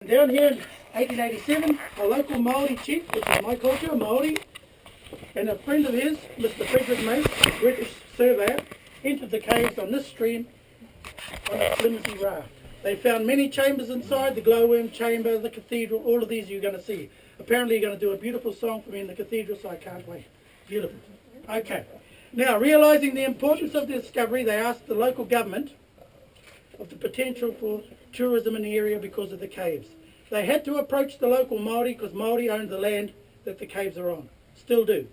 Down here in 1887, a local Maori chief, which is my culture, Maori, and a friend of his, Mr. Frederick Mace, a British surveyor, entered the caves on this stream on a flimsy raft. They found many chambers inside, the glowworm chamber, the cathedral, all of these you're going to see. Apparently you're going to do a beautiful song for me in the cathedral, so I can't wait. Beautiful. Okay. Now, realising the importance of the discovery, they asked the local government of the potential for tourism in the area because of the caves. They had to approach the local Māori because Māori owned the land that the caves are on. Still do.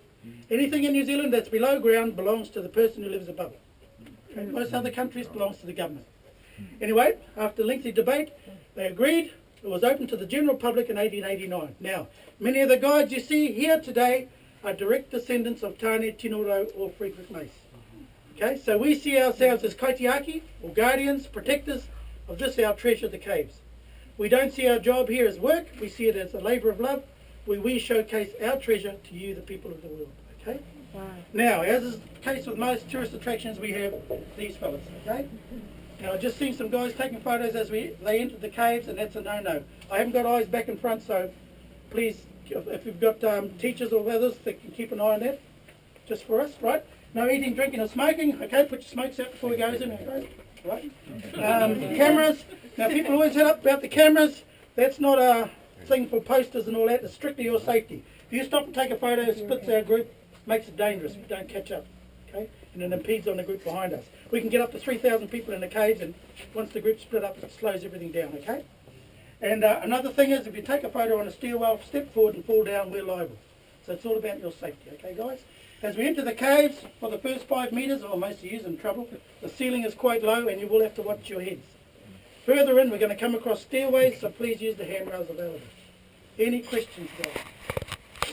Anything in New Zealand that's below ground belongs to the person who lives above it. Okay? Most other countries belongs to the government. Anyway, after lengthy debate, they agreed. It was open to the general public in 1889. Now, many of the guides you see here today are direct descendants of Tāne Tinoro or Frederick Mace. Okay, so we see ourselves as kaitiaki, or guardians, protectors of this our treasure, the caves. We don't see our job here as work, we see it as a labour of love, where we showcase our treasure to you, the people of the world. Okay? Wow. Now, as is the case with most tourist attractions, we have these fellas. Okay? Now, I've just seen some guys taking photos as they entered the caves, and that's a no-no. I haven't got eyes back in front, so please, if you've got teachers or others that can keep an eye on that, just for us, right? No eating, drinking or smoking. Okay, put your smokes out before we go in. Okay? Right? Cameras. Now, people always head up about the cameras. That's not a thing for posters and all that. It's strictly your safety. If you stop and take a photo, it splits our group, makes it dangerous. We don't catch up. Okay? And it impedes on the group behind us. We can get up to 3,000 people in the caves, and once the group's split up, it slows everything down. Okay? And another thing is, if you take a photo on a stairwell, step forward and fall down, we're liable. So it's all about your safety. Okay, guys? As we enter the caves for the first 5 metres, or most of you in trouble, the ceiling is quite low and you will have to watch your heads. Further in, we're going to come across stairways, so please use the handrails available. Any questions, guys?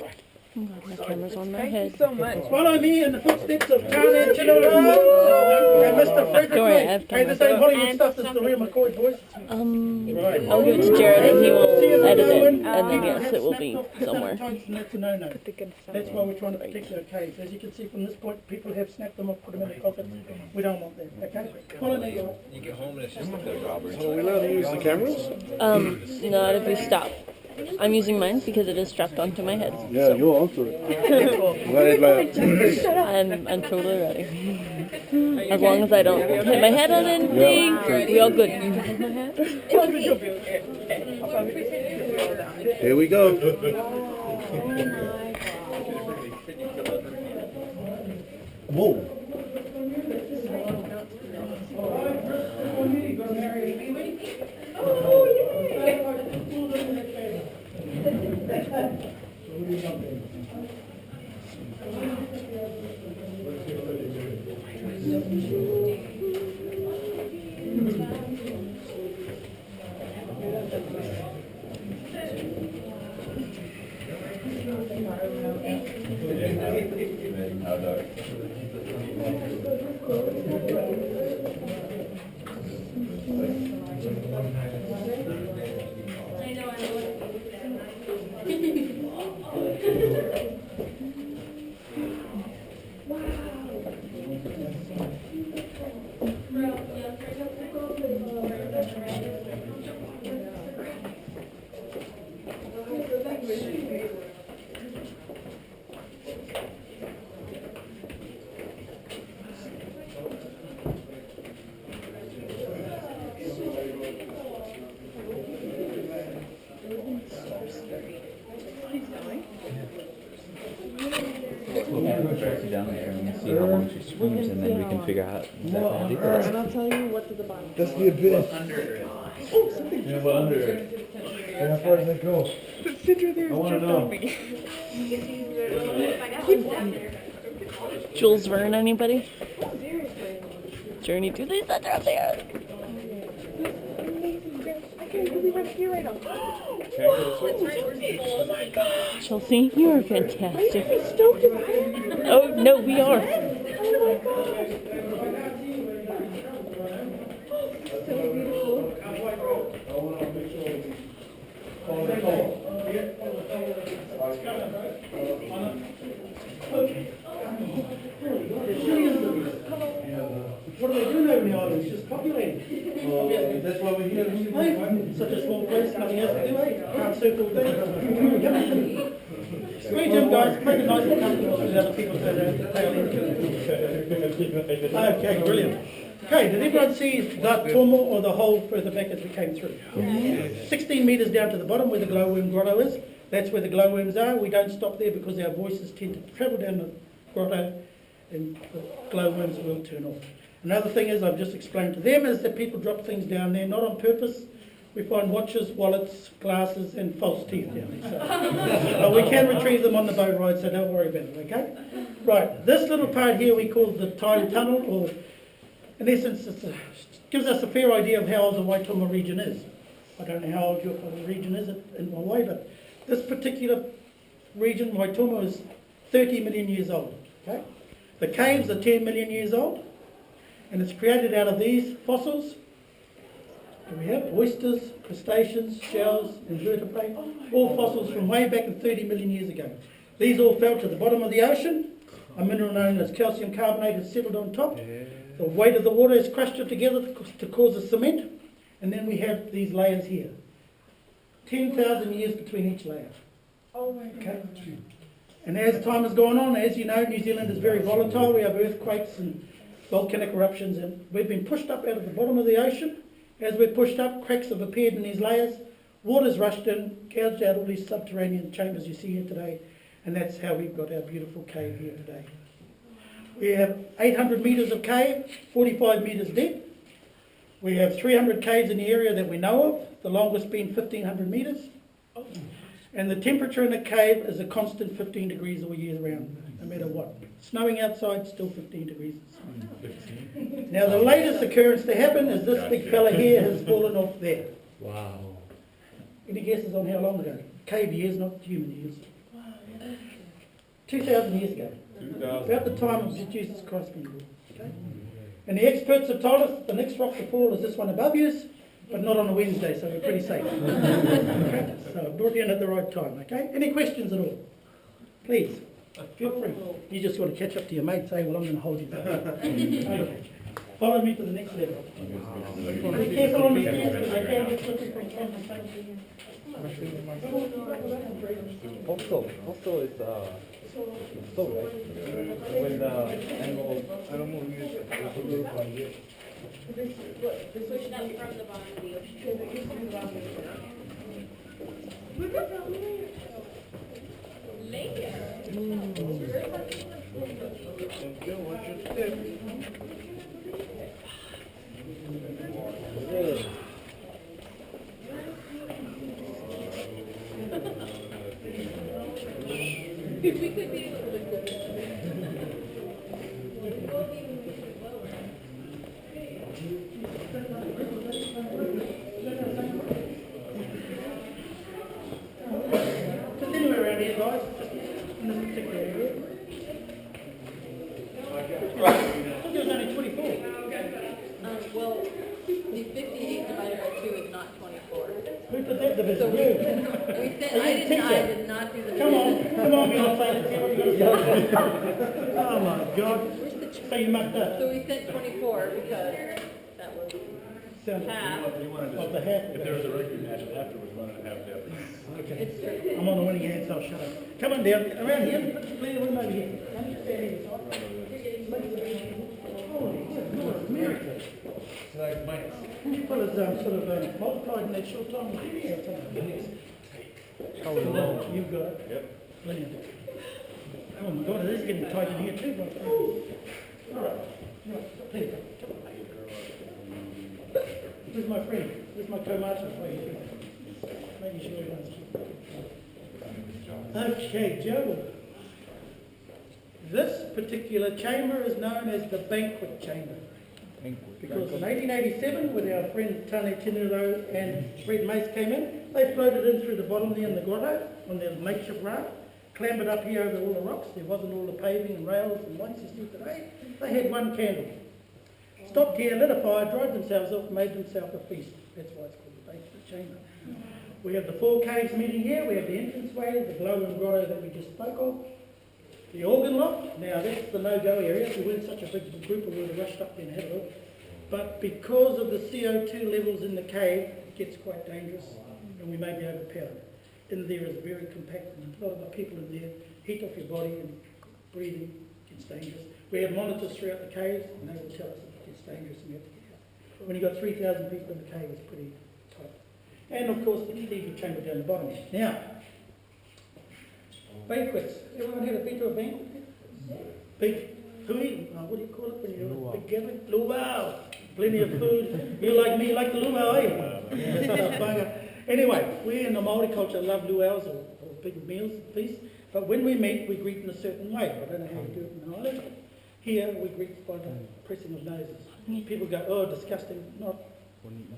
Right. I'm glad my camera's on my head. Thank you so much. Follow me in the footsteps of Tāne Tinoro and Mr. Frederick Mace. Hey, this ain't Hollywood stuff, this is the real McCoy voice. Right. I'll give it to Jared and he will edit it, and then yes, it will be somewhere. That's a no-no. That's why we're trying to protect our caves. As you can see from this point, people have snapped them up, put them in their pockets. We don't want that, okay? Follow me, guys. You get home and it's just like a robbery. So are we allowed to use the cameras? Not if we stop. I'm using mine because it is strapped onto my head. Yeah, so. you're onto it. I'm totally ready. As long as I don't hit my head on anything, we all good. Here we go. Whoa. Down there and see how long she swims, and then we can figure out exactly how deep it is. And I'll tell you what's at the bottom. That's the abyss. Yeah, but under it. How far does that go? The center there I want to know. Jules Verne, anybody? Journey to the center of the earth. I can't believe I'm here right now. Oh my God. Chelsea, you are fantastic. I'm stoked about it. Oh, no, we are. Oh my God. So beautiful. What do they do now in the islands? Just populating. That's why we're here. Such a small place, nothing else do, eh? Can't circle things. Squeeze in, guys. Make it nice and comfortable so the other people don't have to tail into. Okay, brilliant. Okay, did everyone see the tomo or the hole further back as we came through? 16 metres down to the bottom where the glowworm grotto is. That's where the glowworms are. We don't stop there because our voices tend to travel down the grotto and the glowworms will turn off. Another thing is, I've just explained to them, is that people drop things down there, not on purpose. We find watches, wallets, glasses and false teeth down there. So, we can retrieve them on the boat ride, so don't worry about it, okay? Right, this little part here we call the time tunnel, or in essence it gives us a fair idea of how old the Waitomo region is. I don't know how old your region is in Hawaii, but this particular region, Waitomo, is 30 million years old, okay? The caves are 10 million years old, and it's created out of these fossils. And we have oysters, crustaceans, shells, invertebrates, all fossils from way back in 30 million years ago. These all fell to the bottom of the ocean. A mineral known as calcium carbonate has settled on top. The weight of the water has crushed it together to cause a cement. And then we have these layers here. 10,000 years between each layer. Okay. And as time has gone on, as you know, New Zealand is very volatile. We have earthquakes and volcanic eruptions, and we've been pushed up out of the bottom of the ocean. As we're pushed up, cracks have appeared in these layers. Water's rushed in, gouged out all these subterranean chambers you see here today, and that's how we've got our beautiful cave here today. We have 800 metres of cave, 45 metres deep. We have 300 caves in the area that we know of, the longest being 1,500 metres. And the temperature in the cave is a constant 15 degrees all year round, no matter what. Snowing outside, still 15 degrees. Now the latest occurrence to happen is this big fella here has fallen off there. Wow. Any guesses on how long ago? Cave years, not human years. 2,000 years ago. About the time of Jesus Christ being born. Okay? And the experts have told us the next rock to fall is this one above you, but not on a Wednesday, so we're pretty safe. Okay? So I brought you in at the right time, okay? Any questions at all? Please, feel free. You just want to catch up to your mate, say, well, I'm going to hold you back. Okay. Follow me to the next level. Be careful on the stairs, because they can get slippery from time to time. Also it's so right? When the animal use Push it up from the bottom of the ocean. Just anywhere around here, guys. In this particular area. I thought there was only 24. Well, the 58 divided by 2 is not 24. Who put that division? So You. we said, I did not do the Come on, Beyonce, let's hear what you got to say. Oh my God. So you mucked up. So we sent 24 because that was Sounded half. of the half. If there was a rugby match afterwards, we wanted to have that. Okay. I'm on the winning hand, so I'll shut up. Come on down, around here, let's play the room over here. Come stand here. Oh, America. You fellas sort of multiplied in that short time. Oh, you've got it. Yep. Brilliant. Oh my God, it is getting tight in here too, my friend. All right. Please. Where's my friend? Where's my co-master? Making sure he does. Okay, Joe. This particular chamber is known as the banquet chamber. Because in 1887, when our friend Tane Tinuro and Fred Mace came in, they floated in through the bottom there in the grotto on their makeshift raft, clambered up here over all the rocks. There wasn't all the paving and rails and lights you see today. They had one candle. Stopped here, lit a fire, dried themselves off, made themselves a feast. That's why it's called the banquet chamber. We have the 4 caves meeting here. We have the entranceway, the glowing grotto that we just spoke of. The organ loft, now that's the no-go area. If we weren't such a big group, we would have rushed up there and had it. But because of the CO2 levels in the cave, it gets quite dangerous. and we may be over a pound. In there is very compact, and a lot of the people in there, heat off your body and breathing gets dangerous. We have monitors throughout the caves, and they will tell us if it gets dangerous and we have to get out. When you've got 3,000 people in the cave, it's pretty tight. And of course, the legal chamber down the bottom. Now, banquets. Everyone had a bit of a banquet? Big hui, what do you call it when you have a big gathering? Luau. Plenty of food. You like me, like the luau, eh? Anyway, we in the Māori culture love luau's or big meals, feasts. But when we meet, we greet in a certain way. I don't know how you do it in the island. Here, we greet by the pressing of noses. People go, oh, disgusting. Not.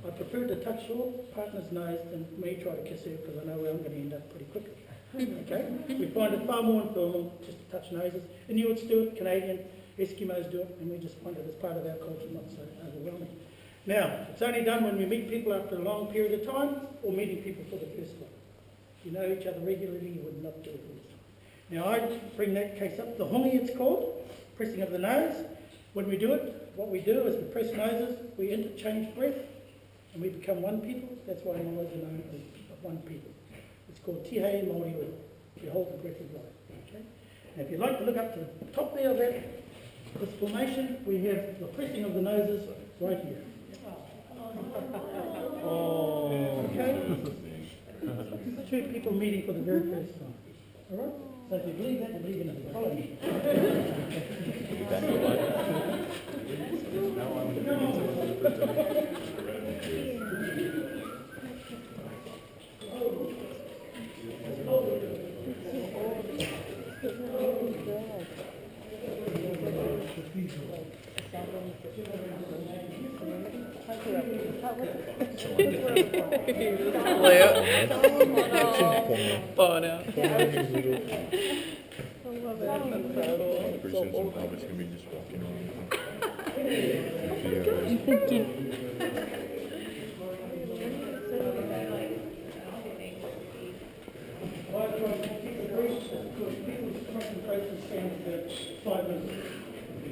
I prefer to touch your partner's nose than me try to kiss her because I know where I'm going to end up pretty quickly. Okay? We find it far more informal just to touch noses. Inuits do it, Canadian, Eskimos do it, and we just find it as part of our culture, not so overwhelming. Now, it's only done when we meet people after a long period of time or meeting people for the first time. If you know each other regularly, you would not do it all the time. Now, I bring that case up. The hongi, it's called, pressing of the nose. When we do it, what we do is we press noses, we interchange breath, and we become one people. That's why Māoris are known as one people. It's called Tihe Māori Ui. You hold the breath of life. Okay? And if you'd like to look up to the top there of this formation, we have the pressing of the noses right here. Okay? Two people meeting for the very first time. All right? So if you believe that, you believe in it. Follow me.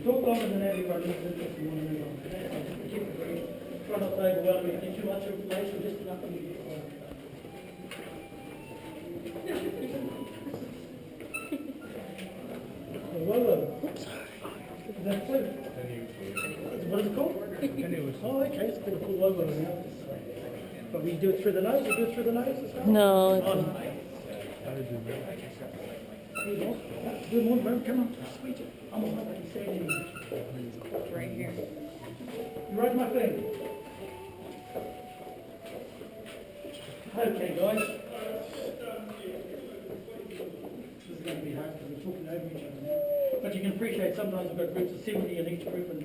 Talk longer than everyone is interested in one another. Try not to overwhelm me. Too much information, just enough to get Oops. Is that flute? What is it called? Oh, okay, it's got a cool logo now. But we do it through the nose? You do it through the nose as well? No. Good morning, come on. Sweet it. I'm on my way. Right here. You right, my friend? Okay, guys. This is going to be hard because we're talking over each other now. But you can appreciate sometimes we've got groups of 70 in each group and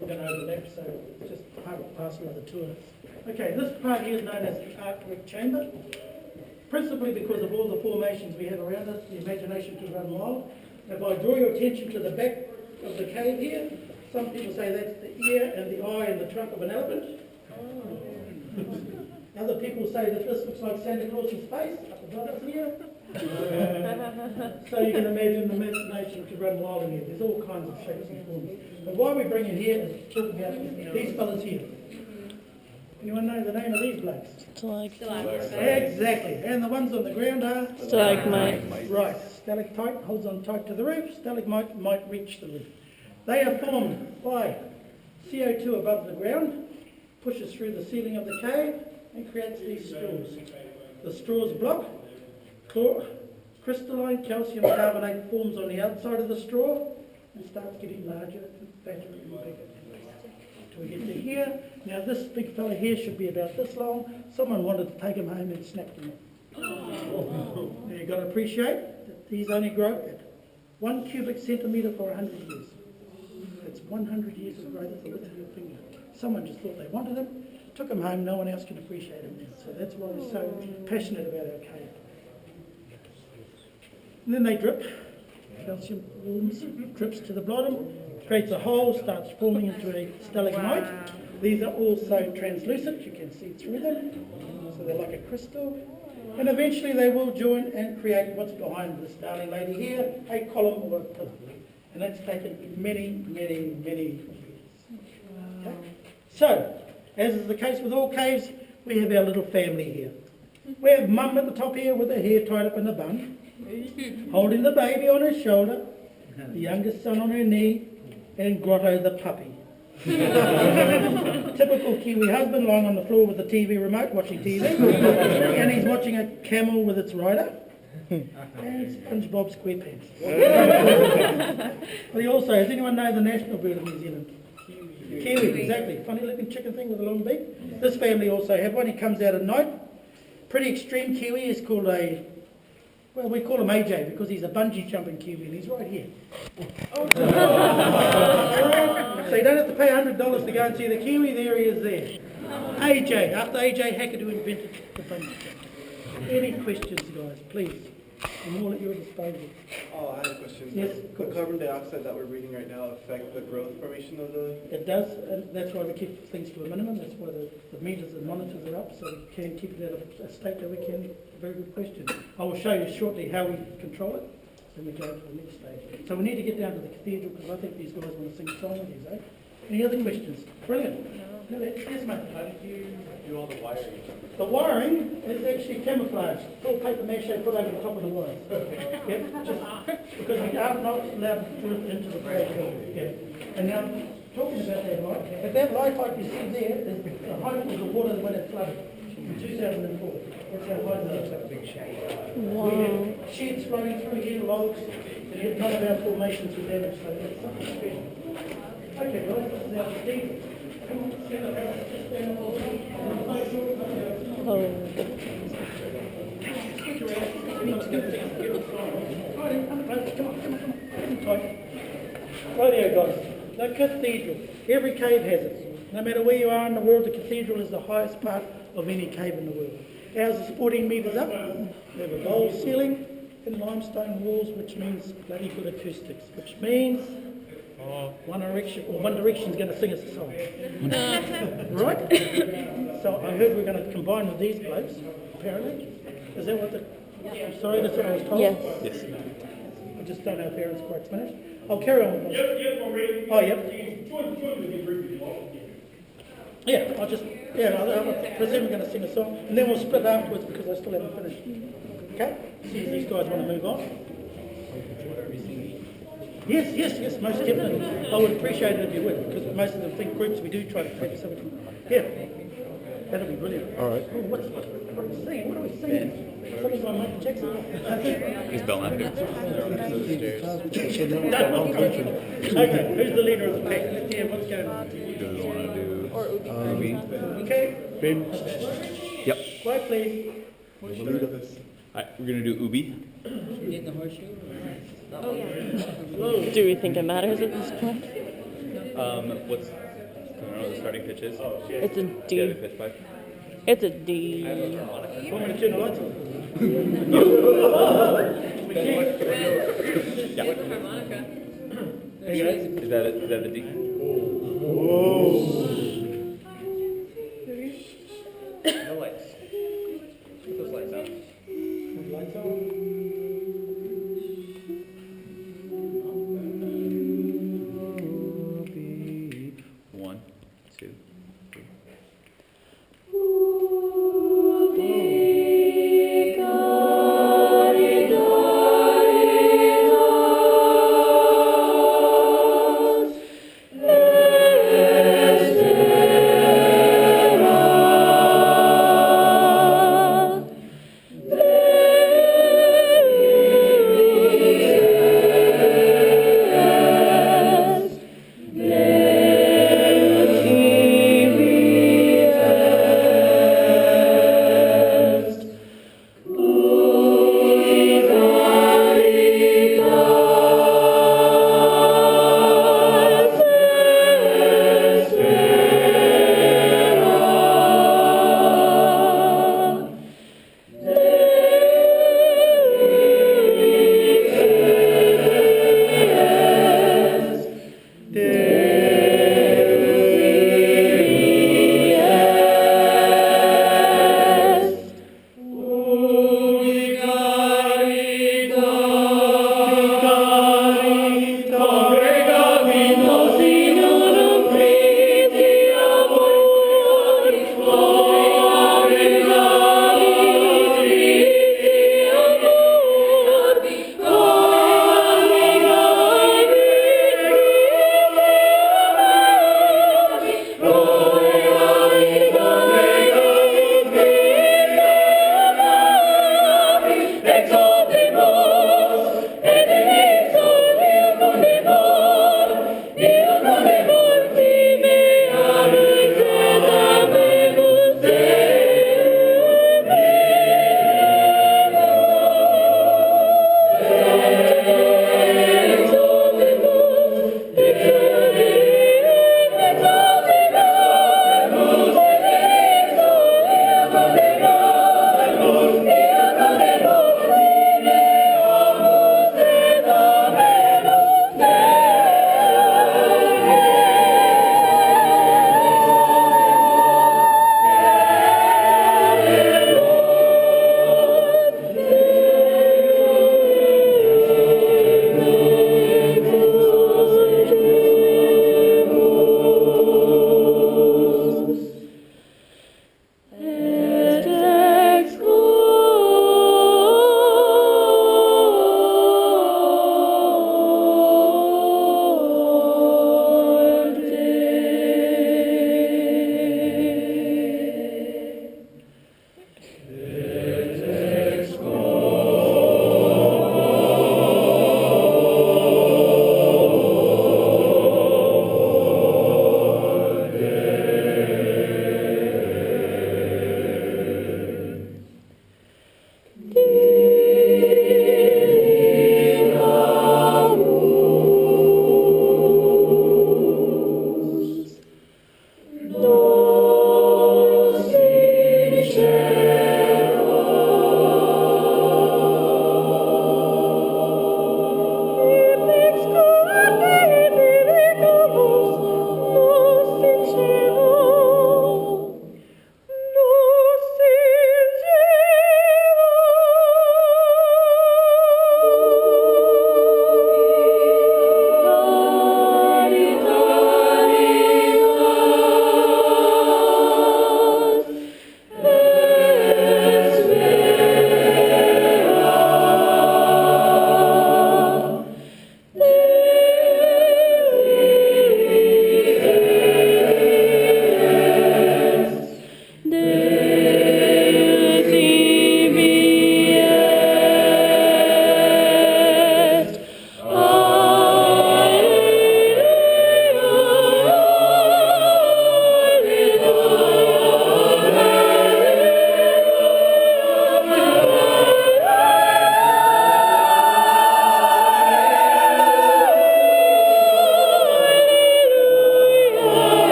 we're going to overlap, so it's just part and parcel of the tour. Okay, this part here is known as the artwork chamber. Principally because of all the formations we have around us, the imagination could run wild. If I draw your attention to the back of the cave here, some people say that's the ear and the eye and the trunk of an elephant. Other people say that this looks like Santa Claus's face up above us here. So you can imagine the imagination could run wild in here. There's all kinds of shapes and forms. But why we bring it here is to talk about these fellas here. Anyone know the name of these blokes? Exactly. And the ones on the ground are? Stalagmite. Right. Stalactite holds on tight to the roof. Stalagmite might reach the roof. They are formed by CO2 above the ground, pushes through the ceiling of the cave and creates these straws. The straws block. Crystalline calcium carbonate forms on the outside of the straw and starts getting larger and fatter and bigger. Till we get to here. Now this big fella here should be about this long. Someone wanted to take him home and snapped him up. Now you've got to appreciate that these only grow at 1 cubic centimetre for 100 years. That's 100 years of growth at the width of your finger. Someone just thought they wanted him, took him home, no one else can appreciate him now. So that's why we're so passionate about our cave. And then they drip. Calcium forms, drips to the bottom, creates a hole, starts forming into a stalagmite. These are also translucent, you can see through them. So they're like a crystal. And eventually they will join and create what's behind this darling lady here, a column or a pillar. And that's taken many, many, many years. Okay? So, as is the case with all caves, we have our little family here. We have mum at the top here with her hair tied up in a bun, holding the baby on her shoulder, the youngest son on her knee, and Grotto the puppy. Typical Kiwi husband lying on the floor with the TV remote watching TV, and he's watching a camel with its rider, and SpongeBob SquarePants. But he also, does anyone know the national bird of New Zealand? Kiwi, exactly. Funny looking chicken thing with a long beak. This family also have one. He comes out at night. Pretty extreme Kiwi is called a, well, we call him AJ because he's a bungee jumping Kiwi and he's right here. So you don't have to pay $100 to go and see the Kiwi, there he is there. AJ, after AJ Hackadoo invented the bungee jump. Any questions, guys, please? I'm all at your disposal. Oh, I have a question. Yes, Does of the course. carbon dioxide that we're breathing right now affect the growth formation of the... It does, and that's why we keep things to a minimum. That's why the meters and monitors are up, so we can keep it at a state that we can. Very good question. I will show you shortly how we control it, then we go to the next stage. So we need to get down to the cathedral, because I think these guys want to sing a song with you, eh? Any other questions? Brilliant. No, yes, mate. How did you do all the wiring? The wiring is actually camouflage. It's all paper mache put over the top of the wires. Yep, just because we are not allowed to do it into the grade. Yeah. And now, talking about that light, if that light height you see there is the height of the water when it flooded in 2004. That's how high it is. That's a big shade. Wow. We had sheds floating through here, logs, and yet none of our formations were damaged, so that's something special. Okay, guys, this is our cathedral. Come on, stand up, Aaron. Just stand up. Oh. Rightio, guys. The cathedral. Every cave has it. No matter where you are in the world, the cathedral is the highest part of any cave in the world. Ours is 14 metres up. We have a bowl ceiling and limestone walls, which means bloody good acoustics, which means One Direction's going to sing us a song. Right? So I heard we're going to combine with these blokes, apparently. Is that what I'm sorry, that's what I was told? Yes. Yes. I just don't know if Aaron's quite finished. I'll carry on with this. Yep, already. Oh, yep. Yeah, I presume we're going to sing a song, and then we'll split afterwards because I still haven't finished. Okay? See if these guys want to move on. Yes, most definitely. I would appreciate it if you would, because most of the big groups we do try to create so we can, yeah. That'll be brilliant. All right. Oh, what are we singing? What are we singing? Something by Michael Jackson? He's Belknap. Okay, who's the leader of the pack? Let's hear what's going on. Do we want to do Ruby? Okay, Ben, Yep. quiet please. Alright, we're gonna do Ubi. Do we think it matters at this point? What's, I don't know, the starting pitch is? It's a Do you have a D. pitch pipe? It's a D. Want me to turn the lights on? Yeah. There you go. Is that the D? No lights. Put those lights out. Lights on. One, two, three. Blessed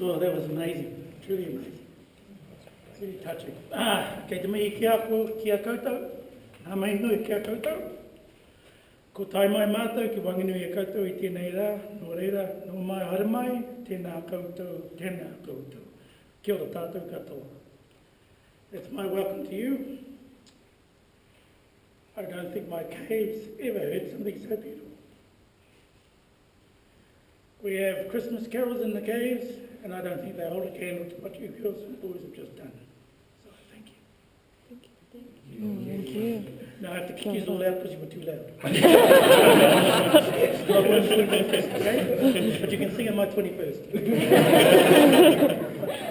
Oh, that was amazing, truly amazing. Really touching. Kei te mihi ki a koutou, a mai nui ki a koutou. Ko tai mai mātou ki wanginui a koutou I tēnei rā, no reira, no mai hara mai, tēnā koutou. Kia ora tātou katoa. That's my welcome to you. I don't think my caves ever heard something so beautiful. We have Christmas carols in the caves, and I don't think they hold a candle to what you girls and boys have just done. So thank you. Thank you. No, I have to kick you all out because you were too loud. I won't sing my first, okay? But you can sing on my 21st.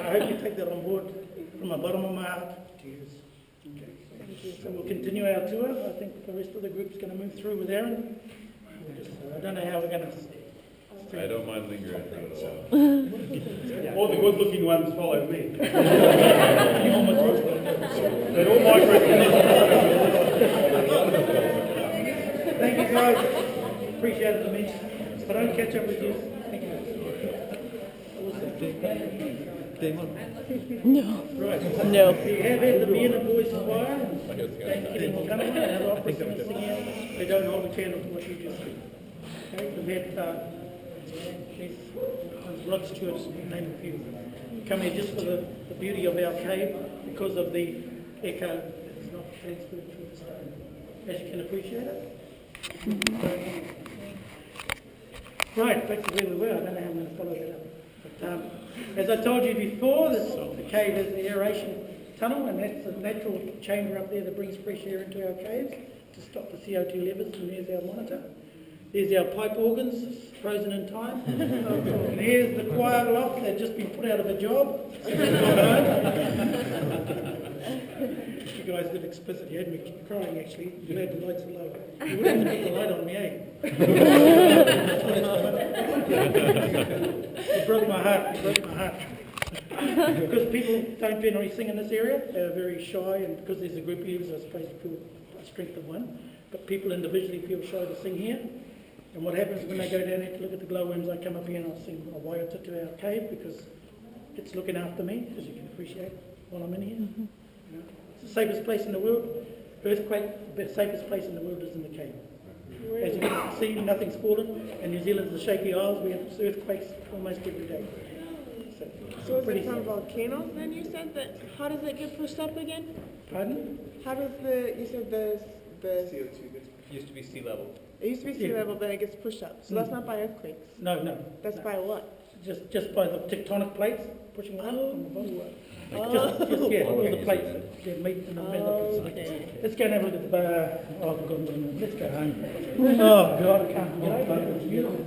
I hope you take that on board from the bottom of my heart. Cheers. Okay. So we'll continue our tour. I think the rest of the group's going to move through with Aaron. I don't know how we're going to... I don't mind lingering for a little while. All the good-looking ones follow me. They all migrate. Thank you guys. Appreciate it immensely. If I don't catch up with you, thank you. No. Right. No. We have had the men and boys choir. Thank you for coming. And our opera singers singing out. They don't hold a candle to what you just did. Okay, we've had Rod Stewart's name a few. Come here just for the beauty of our cave because of the echo that's not transferred through the stone. As you can appreciate it. Right, back to where we were. I don't know how I'm going to follow that up. But, as I told you before, the cave has the aeration tunnel, and that's a natural chamber up there that brings fresh air into our caves to stop the CO2 levels, and there's our monitor. There's our pipe organs, frozen in time. And here's the choir loft that's just been put out of a job. You guys got explicit. You had me crying, actually. You had the lights are low. You would have to put the light on me, eh? It broke my heart. Because people don't generally sing in this area. They're very shy, and because there's a group here, I suppose you feel a strength of one. But people individually feel shy to sing here. And what happens when they go down there to look at the glowworms, I come up here and I'll sing a Waitomo to our cave because it's looking after me, as you can appreciate, while I'm in here. You know, it's the safest place in the world. Earthquake, the safest place in the world is in the cave. As you can see, nothing's fallen. And New Zealand's the shaky isles. We have earthquakes almost every day. So is it from volcanoes then you said that, how does it get pushed up again? Pardon? How does you said the, CO2 gets Used to be sea level. it used to be sea level, then it gets pushed up. So that's not by earthquakes. No, no. That's no. by what? Just by the tectonic plates pushing it up from the bottom. Oh. Just yeah, all the plates that meet and bend up. Okay. Let's go and have a look at the bar. Oh, God, let's go home. Oh, God, I can't get over it. It's beautiful.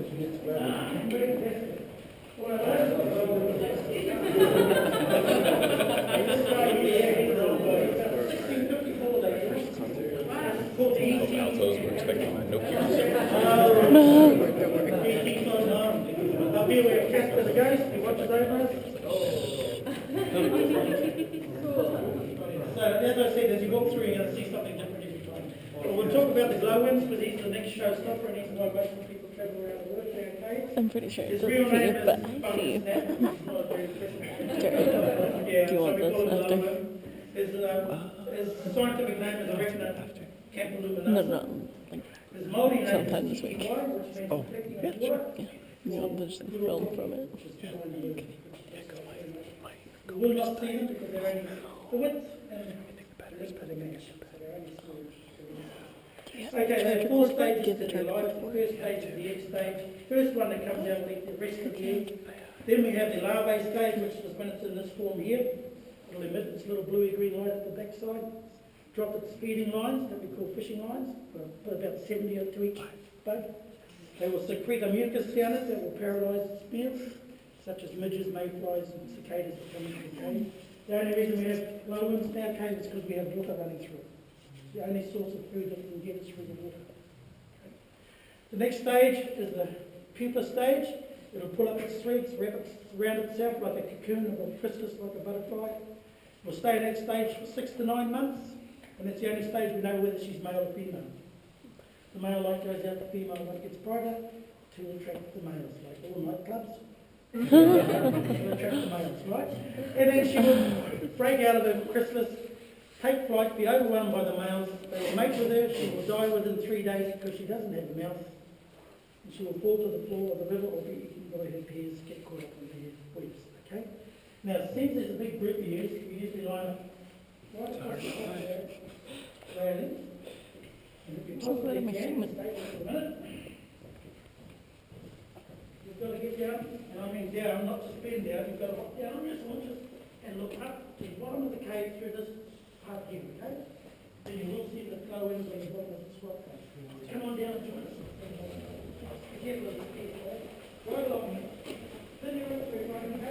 Altos were expecting my Nokia. Up here we have Casper the Ghost, who watches over us. So, as I said, as you walk through, you're going to see something different every time. Well, we'll talk about the glowworms, because he's the next showstopper, and he's why most of the people travel around the world, okay? I'm pretty sure His it's real up name here, is but I Bunny see you. Snap. It's not a very impressive name. Do you want so we this call him after? glowworm. His scientific name is Arachna campyluminosa. No, like His Māori name sometime is this week. Waitomo, which means reflecting on water. Yeah. You want there's the film from it. You will not see them because they're only the width and the dimension. So they're only small. Okay, there are four stages Give to it their to life. The first stage is the egg stage. First one that comes out will eat the rest of the egg. Then we have the larvae stage, which is when it's in this form here. It'll emit its little bluey-green light at the backside. Drop its feeding lines that we call fishing lines. We'll put about 70 to each bug. They will secrete a mucus down it that will paralyse its meals, such as midges, mayflies, and cicadas that come into the cave. The only reason we have glowworms in our cave is because we have water running through it. It's the only source of food that we can get is through the water. Okay. The next stage is the pupa stage. It'll pull up its threads, wrap it around itself like a cocoon, or a chrysalis like a butterfly. It will stay in that stage for 6 to 9 months, and that's the only stage we know whether she's male or female. The male light goes out, the female light gets brighter to attract the males, like all nightclubs. To attract the males, right? And then she will break out of the chrysalis, take flight, be overwhelmed by the males. They will mate with her. She will die within 3 days because she doesn't have a mouth. And she will fall to the floor of the river or be eaten by her peers, get caught up in their webs. Okay? Now, since there's a big group we usually line up right across the top of that railing. And if you possibly can, stay there for a minute. You've got to get down, and I mean down, not just bend down, you've got to hop down on your haunches and look up to the bottom of the cave through this part here, okay? Then you will see the glowworms on the bottom of the swap cave. Come on down and join us. Be careful of the feet, okay? Right along here. Then you're up through, right? Come on out.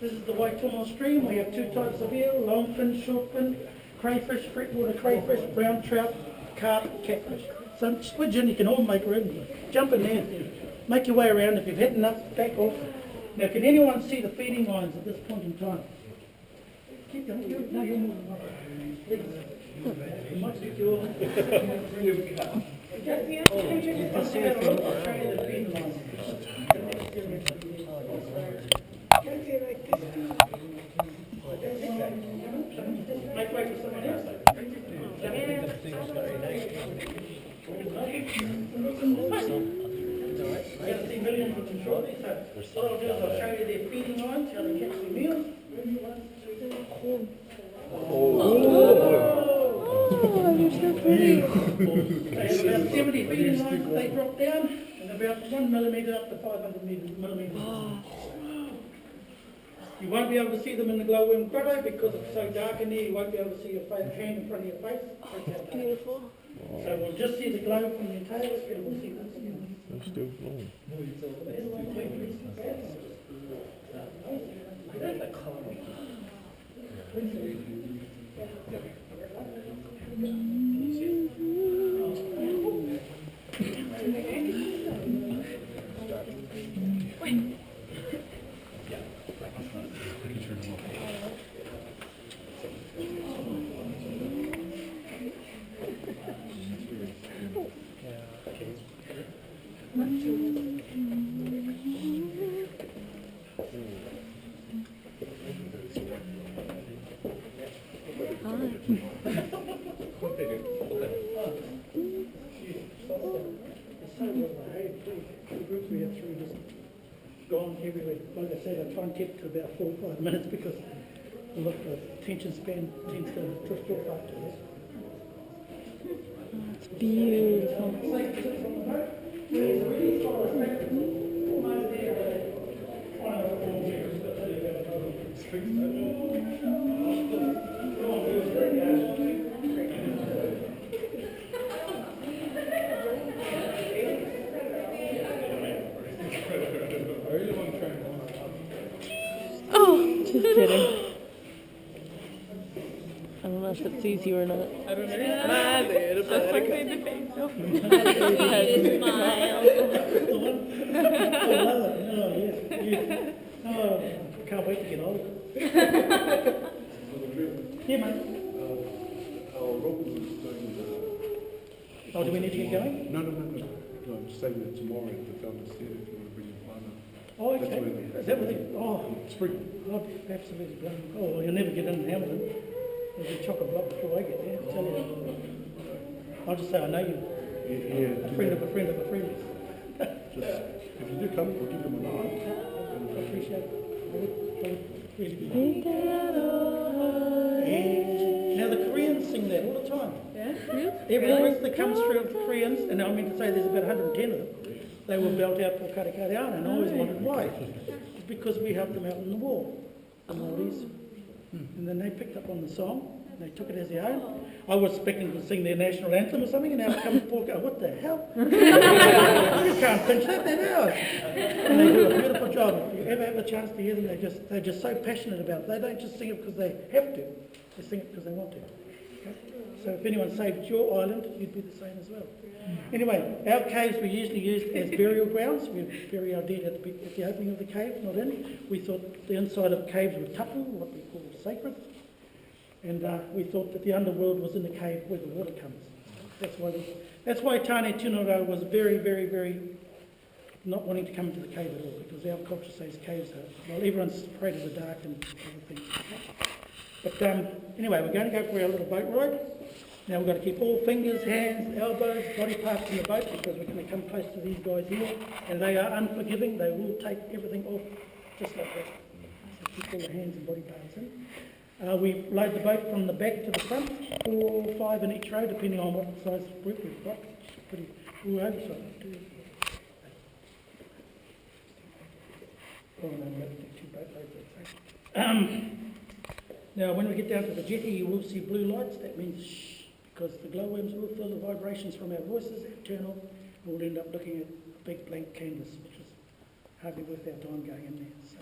This is the Waitomo stream. We have 2 types of eel, longfin, shortfin, crayfish, freshwater crayfish, brown trout, carp, catfish. So swidge in, you can all make room. Jump in there. Make your way around. If you've had enough, back off. Now, can anyone see the feeding lines at this point in time? Keep going. No, you're moving on. Please. You might be too old. Okay. I'll see you the feeding lines. Make way for someone else. You're going to see millions of them shortly, so what I'll do is I'll show you their feeding lines, how they catch their meals. Oh, you're so pretty. They have about 70 feeding lines that they drop down, and about 1 millimetre up to 500 millimetres. You won't be able to see them in the glowworm grotto because it's so dark in there, you won't be able to see your hand in front of your face. Beautiful. So we'll just see the glow from your tail, and we'll see this. They're still glowing. gone everywhere. Like I said, I try and keep it to about 4 or 5 minutes because the attention span tends to drift off after that. It's beautiful. Oh, just kidding. I don't know if it sees you or not. I don't know. My little buttercup. Smile. Oh, yes, yes. Oh, can't wait to get older. Yeah, mate. Oh, do we need to get going? No, I'm just saying that tomorrow at the Founder's Theatre, if you want to bring your partner. Oh, That's okay. where they- Is that what they, oh, Spring. oh, absolutely blown. Oh, well, you'll never get in Hamilton. There's a chock a block before I get there, I'll tell you. I'll just say I know you. Yeah, A friend of a friend of a friend. just, if you do come, we'll give them a nod. I appreciate it. I would really be. And now the Koreans sing that all the time. Every verse that comes through of the Koreans, and I mean to say there's about 110 of them, they will belt out for Kare Kare Ana, and I always wondered why. It's because we helped them out in the war, the Maoris. And then they picked up on the song, and they took it as their own. I was expecting to sing their national anthem or something, and now it comes Paul go, what the hell? You can't pinch that, they're ours. And they do a beautiful job. If you ever have a chance to hear them, they're just so passionate about it. They don't just sing it because they have to, they sing it because they want to. Okay? So if anyone saved your island, you'd be the same as well. Anyway, our caves were usually used as burial grounds. We bury our dead at the opening of the cave, not in. We thought the inside of caves were tapu, what we call sacred. And we thought that the underworld was in the cave where the water comes. That's why Tāne Tunaro was very, very, very not wanting to come into the cave at all, because our culture says caves are, well, everyone's afraid of the dark and other things. But anyway, we're going to go for our little boat ride. Now we've got to keep all fingers, hands, elbows, body parts in the boat because we're going to come close to these guys here, and they are unforgiving. They will take everything off just like that. So keep all the hands and body parts in. We load the boat from the back to the front, 4 or 5 in each row, depending on what size group we've got. Pretty oversized too. Oh no, we have to do 2 boatloads, I'd say. Now, when we get down to the jetty, you will see blue lights. That means shh, because the glowworms will feel the vibrations from our voices, internal, and we'll end up looking at a big blank canvas, which is hardly worth our time going in there. So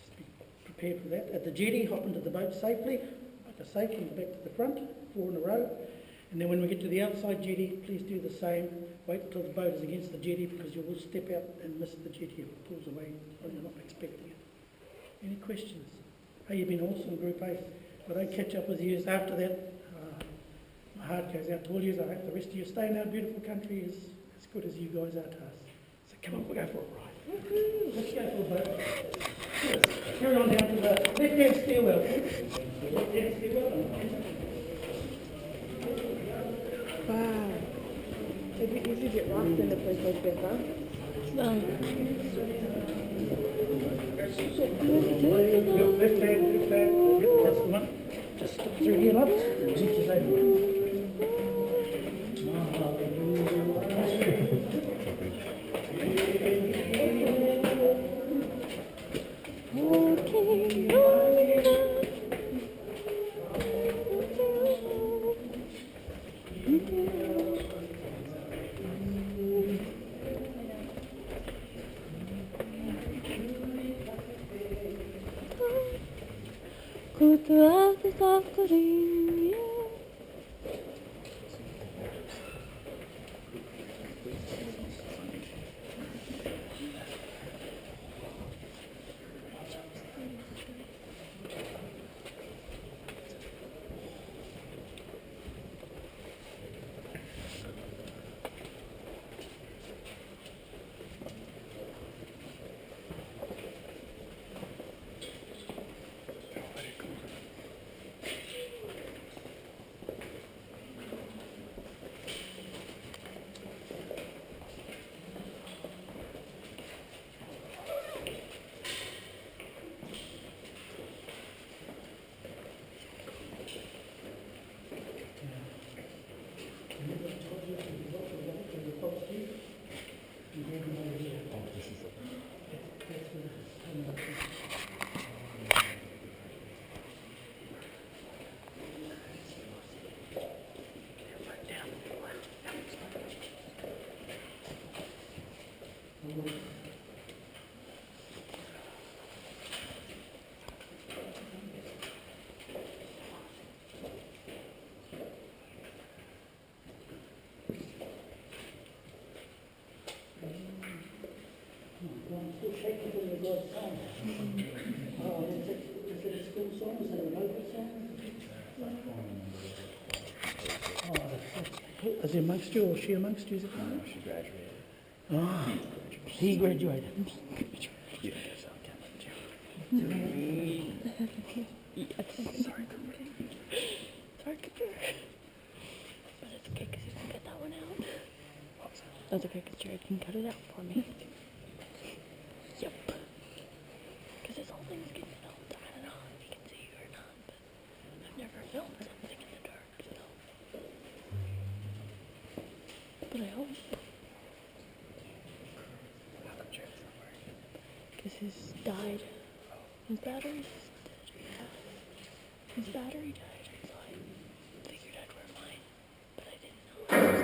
just be prepared for that. At the jetty, hop into the boat safely, like I say, from the back to the front, 4 in a row. And then when we get to the outside jetty, please do the same. Wait until the boat is against the jetty because you will step out and miss the jetty if it pulls away when you're not expecting it. Any questions? Hey, you've been awesome, Group A. If I don't catch up with you after that, my heart goes out to all you. I hope the rest of you stay in our beautiful country as good as you guys are to us. So come on, we'll go for a ride. Let's go for a boat. Yes. Carry on down to the left-hand stairwell. Left-hand stairwell. Wow. It'd be easy to get lost in a place like this, huh? Left hand, yep, that's the one. Just step through here, love. Reach is over. Is he amongst you or she amongst you? No, she graduated. Ah, he graduated. You don't get some kind Sorry, Cooper. But it's okay because you can cut that one out. That's okay because Jared can cut it out for me. Yep. Because this whole thing's getting filmed. I don't know if you can see or not, but I've never filmed something in the dark, so. But I hope. Because his died. His battery's dead. His battery died, so I figured I'd wear mine, but I didn't know.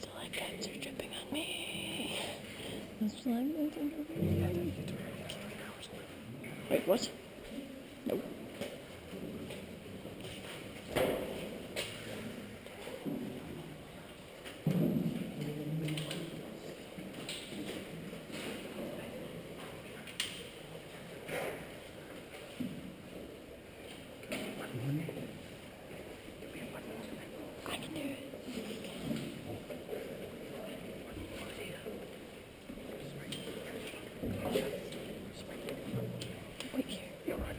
Stalactites are dripping on me. Those stalagmites are dripping on me. Wait, what? Nope. I can do it. Wait here. You're right.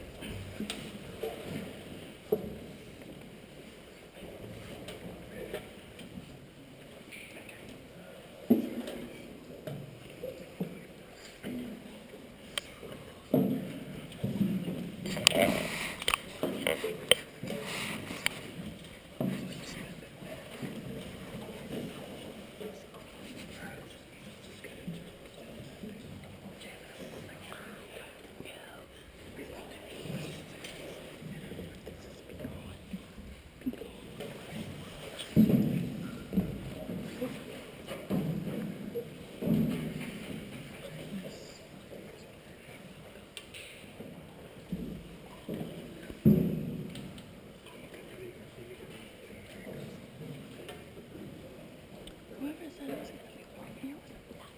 Whoever said it was going to be warm here was a liar.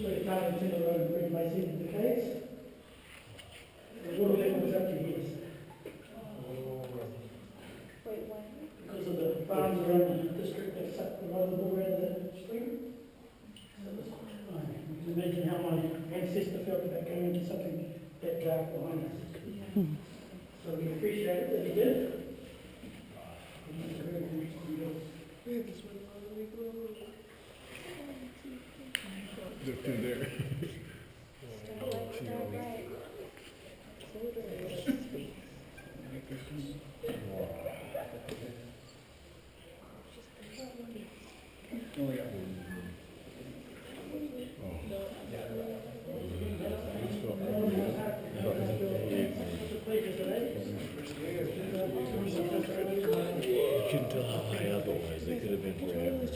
Pretty far into the road, pretty much into the caves. The water level was up to here. Wait, why? Because of the farms around the district that sucked a lot of the water out of the stream. So it was quite fine. You can imagine how my ancestor felt about going into something that dark behind us. So we appreciate it that he did. And that's a very interesting job. Look through there. You can tell how high up it was. It could have been forever.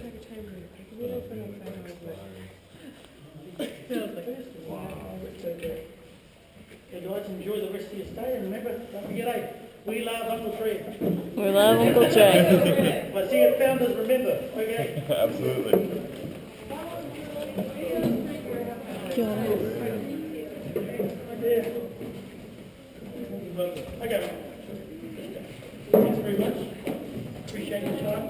Okay, guys, enjoy the rest of your stay, and remember, don't forget, we love Uncle Trev. We love Uncle Trev. But see it founders, remember, okay? Absolutely. Yeah. Okay. Thanks very much. Appreciate your time.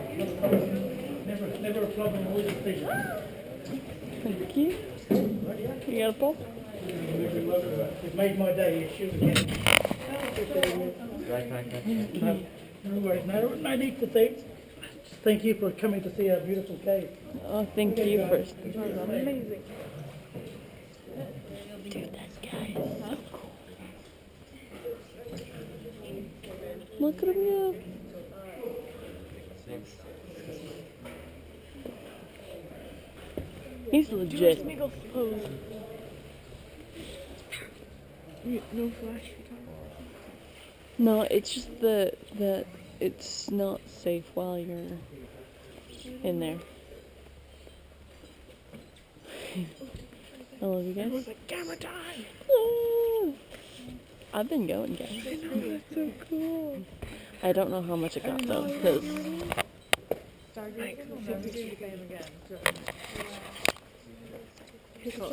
Never a problem, always a pleasure. Thank you. You got a pull? You've made my day, you sure again. No worries, no need for thanks. Just thank you for coming to see our beautiful cave. Oh, thank you first. Amazing. Dude, that guy is so cool. Look at him go. He's legit. No flash. No, it's just that it's not safe while you're in there. I love you guys. It was like camera time. Ah. I've been going, guys. That's so cool. I don't know how much it got though, because Stargazing? I'll never see the game again.